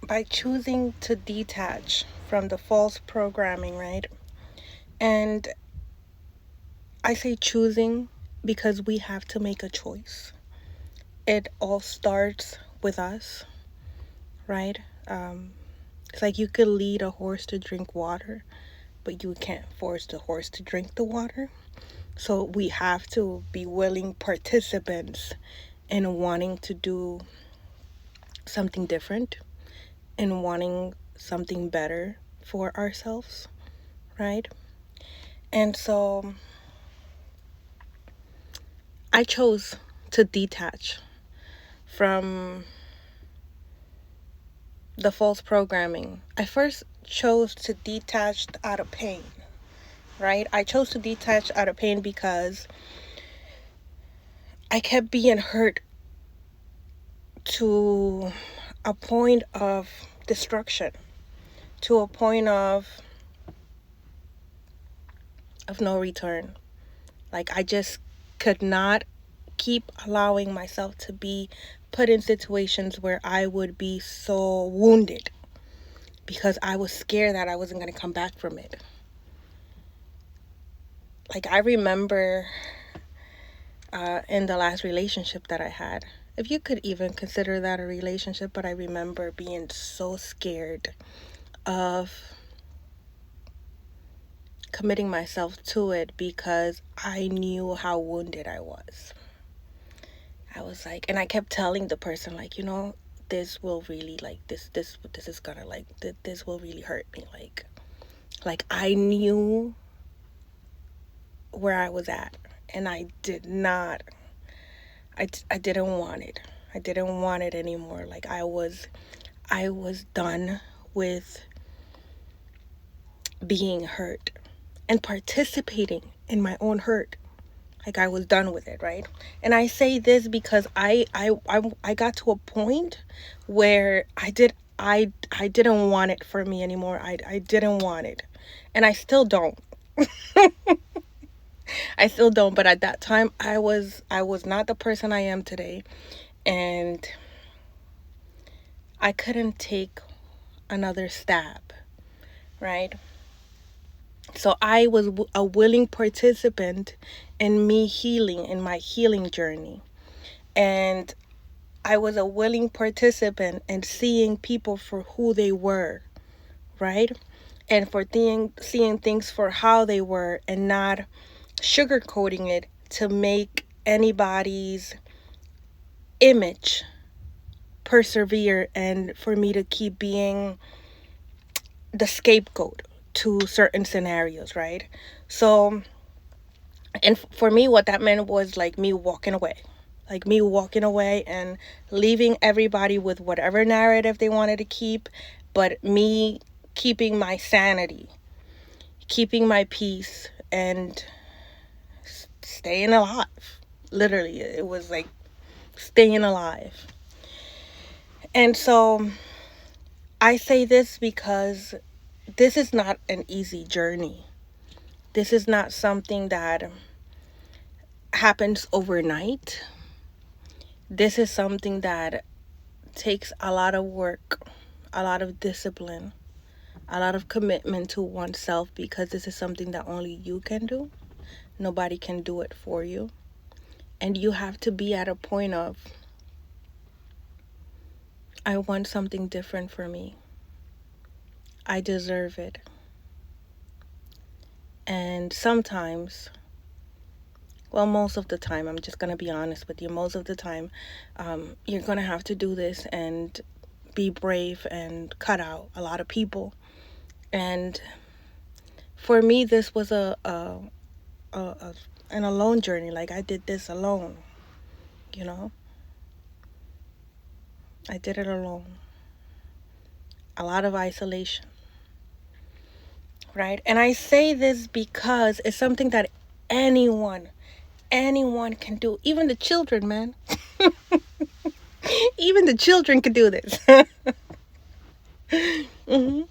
by choosing to detach from the false programming, right? And I say choosing because we have to make a choice. It all starts with us, right? It's like you could lead a horse to drink water, but you can't force the horse to drink the water. So we have to be willing participants in wanting to do something different and wanting something better for ourselves, right? And so I chose to detach from the false programming. I first chose to detach out of pain, right? I chose to detach out of pain because I kept being hurt to a point of destruction, to a point of no return. Like I just could not keep allowing myself to be put in situations where I would be so wounded because I was scared that I wasn't going to come back from it. Like I remember in the last relationship that I had, if you could even consider that a relationship, but I remember being so scared of committing myself to it because I knew how wounded I was. I was like, and I kept telling the person, like, this will really like this is gonna like this will really hurt me. Like I knew where I was at, and I did not. I didn't want it. I didn't want it anymore. Like I was done with being hurt and participating in my own hurt. Like I was done with it, right? And I say this because I got to a point where I didn't want it for me anymore. I didn't want it. And I still don't. I still don't, but at that time I was not the person I am today, and I couldn't take another stab, right? So I was a willing participant in me healing, in my healing journey. And I was a willing participant in seeing people for who they were, right? And for seeing things for how they were and not sugarcoating it to make anybody's image persevere and for me to keep being the scapegoat to certain scenarios, right? So, and for me, what that meant was like me walking away. Like me walking away and leaving everybody with whatever narrative they wanted to keep, but me keeping my sanity, keeping my peace, and staying alive. Literally, it was like staying alive. And so I say this because this is not an easy journey. This is not something that happens overnight. This is something that takes a lot of work, a lot of discipline, a lot of commitment to oneself because this is something that only you can do. Nobody can do it for you. And you have to be at a point of, I want something different for me. I deserve it. And sometimes, well, most of the time, I'm just going to be honest with you, most of the time, you're going to have to do this and be brave and cut out a lot of people. And for me, this was a an alone journey. Like I did this alone, you know. I did it alone. A lot of isolation, right? And I say this because it's something that anyone can do. Even the children, man. Even the children can do this. hmm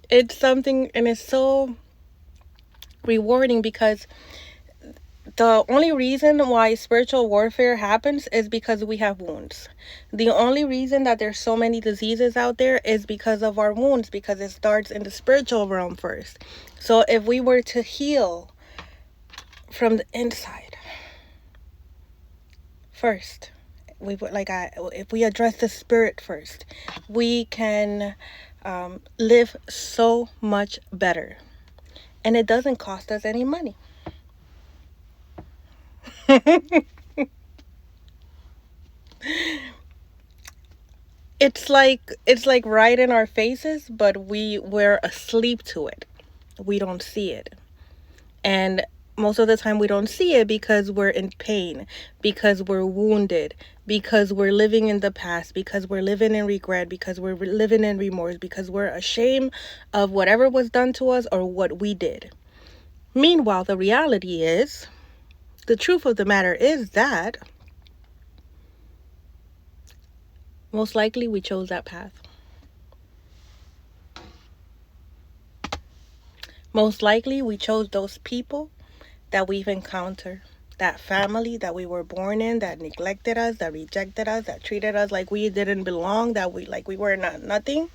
It's something, and it's so rewarding because the only reason why spiritual warfare happens is because we have wounds. The only reason that there's so many diseases out there is because of our wounds, because it starts in the spiritual realm first. So if we were to heal from the inside first, we would if we address the spirit first, we can live so much better, and it doesn't cost us any money. It's like right in our faces, but we're asleep to it. We don't see it. And most of the time we don't see it because we're in pain, because we're wounded, because we're living in the past, because we're living in regret, because we're living in remorse, because we're ashamed of whatever was done to us or what we did. Meanwhile, the reality is, the truth of the matter is that most likely we chose that path. Most likely we chose those people that we've encountered, that family that we were born in, that neglected us, that rejected us, that treated us like we didn't belong, that we were not nothing.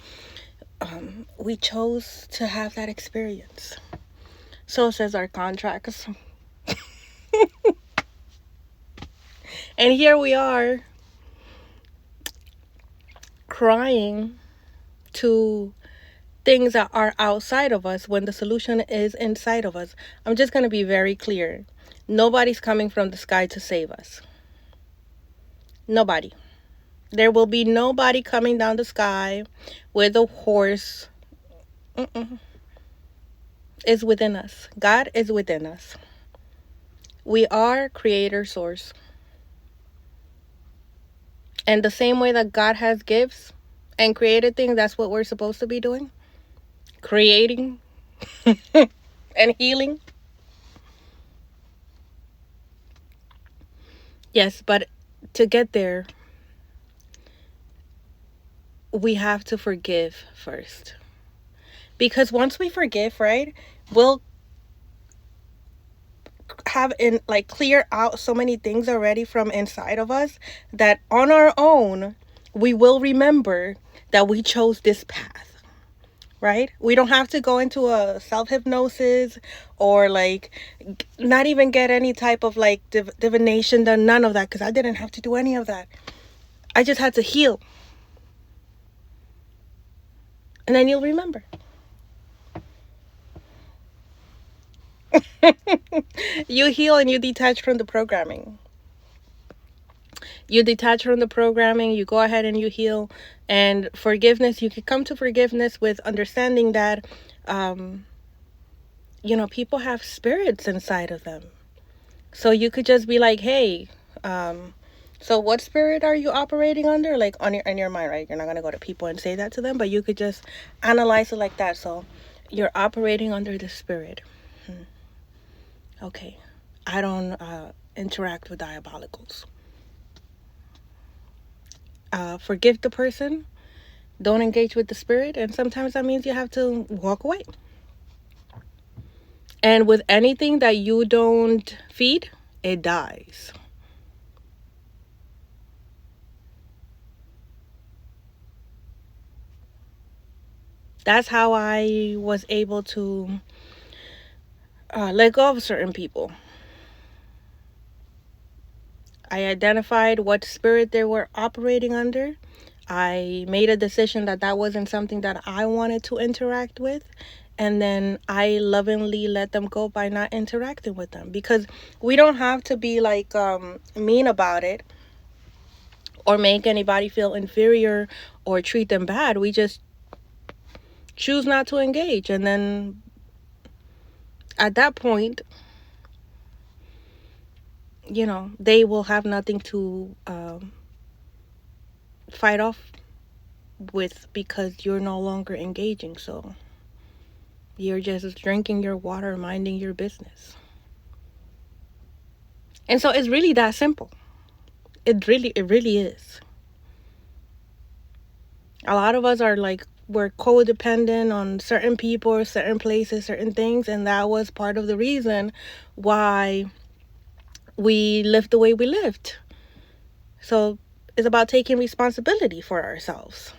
We chose to have that experience. So says our contracts. And here we are, crying to things that are outside of us when the solution is inside of us. I'm just going to be very clear. Nobody's coming from the sky to save us. Nobody. There will be nobody coming down the sky with a horse. It's within us. God is within us. We are creator source. And the same way that God has gifts and created things, that's what we're supposed to be doing. Creating and healing. Yes, but to get there, we have to forgive first. Because once we forgive, right, we'll have clear out so many things already from inside of us that on our own we will remember that we chose this path, right? We don't have to go into a self-hypnosis or not even get any type of divination done, none of that, because I didn't have to do any of that. I just had to heal, and then you'll remember. You heal and you detach from the programming. You detach from the programming, you go ahead and you heal. And forgiveness, you can come to forgiveness with understanding that, people have spirits inside of them. So you could just be like, hey, so what spirit are you operating under? Like in your mind, right? You're not going to go to people and say that to them, but you could just analyze it like that. So you're operating under the spirit. Okay, I don't interact with diabolicals. Forgive the person. Don't engage with the spirit. And sometimes that means you have to walk away. And with anything that you don't feed, it dies. That's how I was able to let go of certain people. I identified what spirit they were operating under. I made a decision that wasn't something that I wanted to interact with. And then I lovingly let them go by not interacting with them. Because we don't have to be mean about it or make anybody feel inferior or treat them bad. We just choose not to engage. And then at that point, they will have nothing to fight off with, because you're no longer engaging. So you're just drinking your water, minding your business. And so it's really that simple. It really is. A lot of us are we're codependent on certain people, certain places, certain things, and that was part of the reason why we lived the way we lived. So it's about taking responsibility for ourselves.